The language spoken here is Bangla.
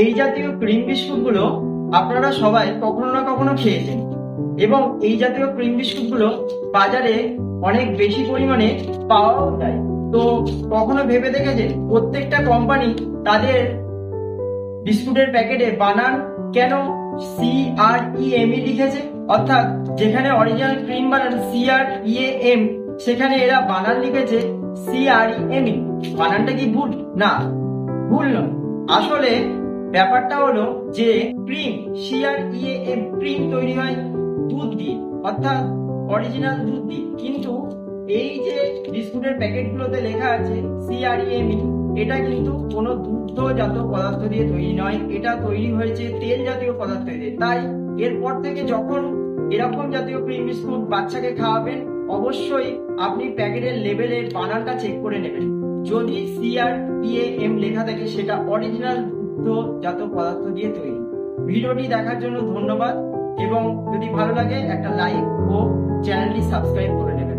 এই জাতীয় ক্রিম বিস্কুটগুলো আপনারা সবাই কখনো না কখনো খেয়েছেন এবং এই জাতীয় ক্রিম বিস্কুটগুলো বাজারে অনেক বেশি পরিমাণে পাওয়াও যায়। তো কখনো ভেবে দেখেছেন প্রত্যেকটা কোম্পানি তাদের বিস্কুটের প্যাকেটে বানান কেন CREM লিখেছে? অর্থাৎ যেখানে অরিজিনাল ক্রিম বানান CREAM, সেখানে এরা বানান লিখেছে CREM। বানানটা কি ভুল? না, ভুল নয়। আসলে ব্যাপারটা হলো যে ক্রিম CREAM ক্রিম তৈরি হয় দুধ দিয়ে, অর্থাৎ অরিজিনাল দুধ দিয়ে। কিন্তু এই যে বিস্কুটের প্যাকেটগুলোতে লেখা আছে CREM, এটা কিন্তু কোনো দুগ্ধজাত পদার্থ দিয়ে তৈরি নয়, এটা তৈরি হয়েছে তেল জাতীয় পদার্থ দিয়ে। তাই এরপর থেকে যখন এরকম জাতীয় ক্রিম বিস্কুট বাচ্চাকে খাওয়াবেন, অবশ্যই আপনি প্যাকেটের লেবেলের বানানটা চেক করে নেবেন। যদি CREAM লেখা থাকে সেটা অরিজিনাল দুগ্ধজাত পদার্থ দিয়ে তৈরি। ভিডিওটি দেখার জন্য ধন্যবাদ এবং যদি ভালো লাগে একটা লাইক ও চ্যানেলটি সাবস্ক্রাইব করে নেবেন।